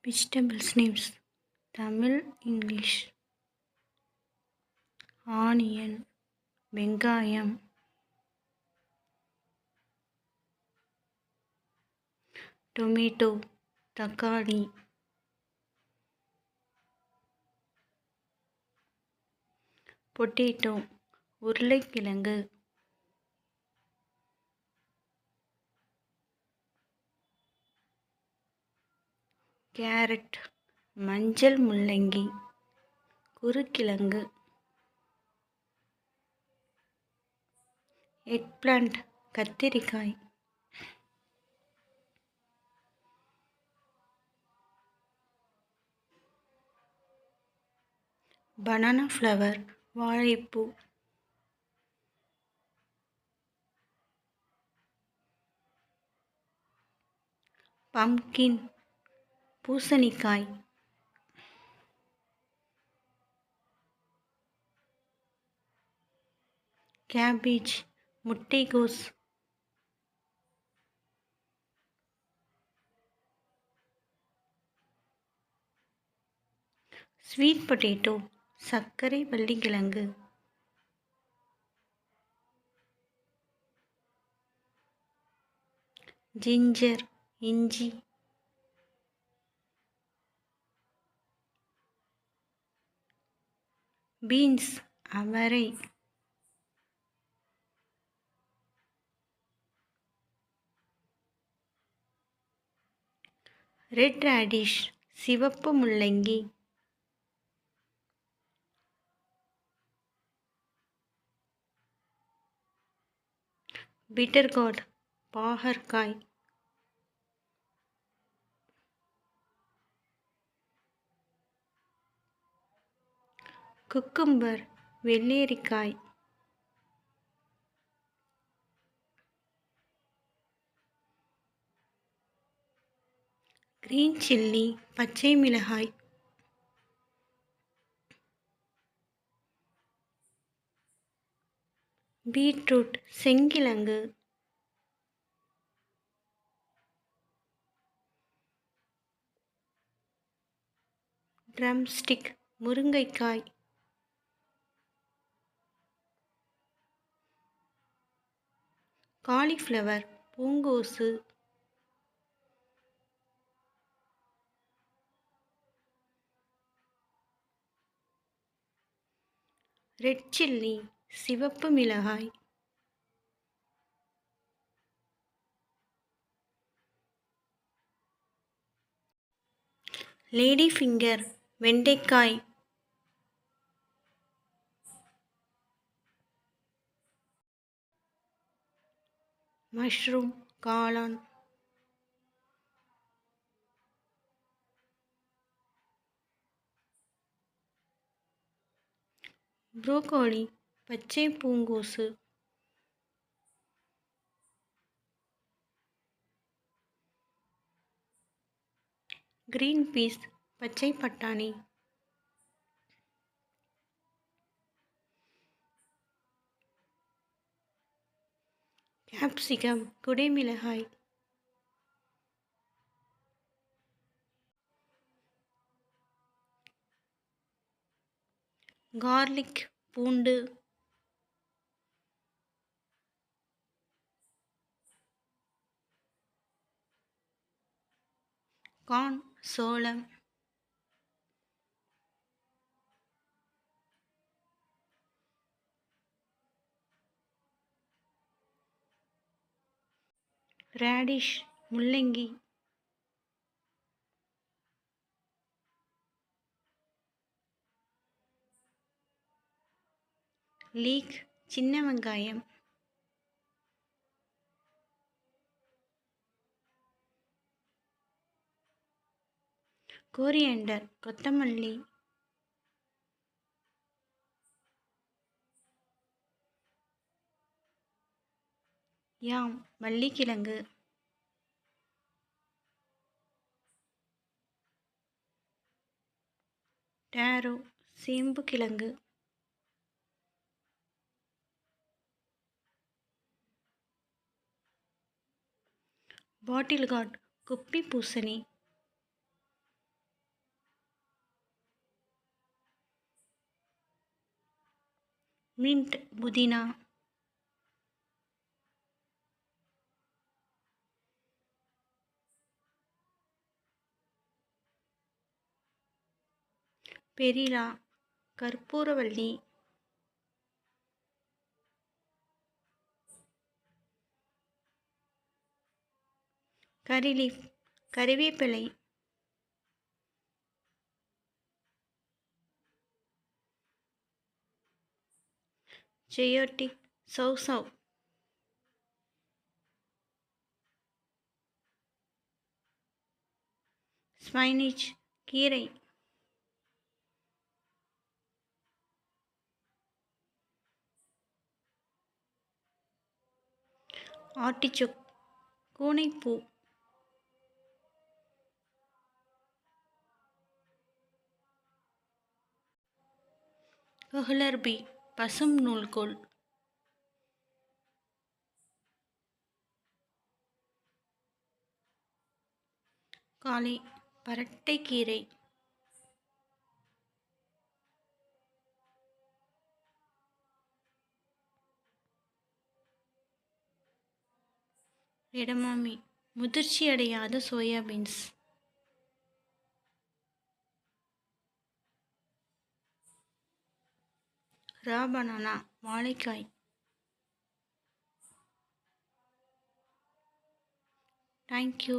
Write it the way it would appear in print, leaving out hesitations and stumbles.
Vegetables names Tamil, English. Onion, வெங்காயம், tomato, தக்காளி, potato, உருளைக்கிழங்கு, கேரட், மஞ்சள் முள்ளங்கி, குருக்கிழங்கு, எக்பிளான்ட், கத்திரிக்காய், பனானா ஃப்ளவர், வாழைப்பூ, பம்கின், பூசணிக்காய், கேபேஜ், முட்டைகோஸ், ஸ்வீட் பொட்டேட்டோ, சர்க்கரை வள்ளிக்கிழங்கு, ஜிஞ்சர், இஞ்சி, பீன்ஸ், அவரை, ரெட் ராடிஷ், சிவப்பு முள்ளங்கி, பிட்டர்கார்ட், பாகற்காய், குக்கும்பர், வெள்ளரிக்காய், கிரீன் சில்லி, பச்சை மிளகாய், பீட்ரூட், செங்கிழங்கு, ட்ரம்ஸ்டிக், முருங்கைக்காய், காலிஃப்ளவர், பூங்கோசு, ரெட் சில்லி, சிவப்பு மிளகாய், லேடி ஃபிங்கர், வெண்டைக்காய், மஷ்ரூம், காளான், புரோக்கோலி, பச்சை பூங்கோசு, கிரீன் பீஸ், பச்சை பட்டாணி, கேப்சிகம், குடைமிளகாய், கார்லிக், பூண்டு, கார்ன், சோளம், ரேடிஷ், முள்ளங்கி, லீக், சின்ன வெங்காயம், கோரியண்டர், கொத்தமல்லி, யாம், வள்ளிக்கிழங்கு, டேரோ, சேம்பு கிழங்கு, பாட்டில் கார்ட், குப்பி பூசணி, மின்ட் புதினா. பெரிலா கற்பூரவள்ளி. கரி லீஃப் கறிவேப்பிலை. ஜெயோட்டிக் சௌசௌ. ஸ்பைனிச் கீரை. ஆர்டிச்சோக் கூனைப்பூ. கொஹ்லர்பி பசும் நூல்கோல். காளி பரட்டைக்கீரை. எடமாமி முதிர்ச்சியடையாத சோயாபீன்ஸ். ரா பனானா வாழைக்காய். தேங்க்யூ.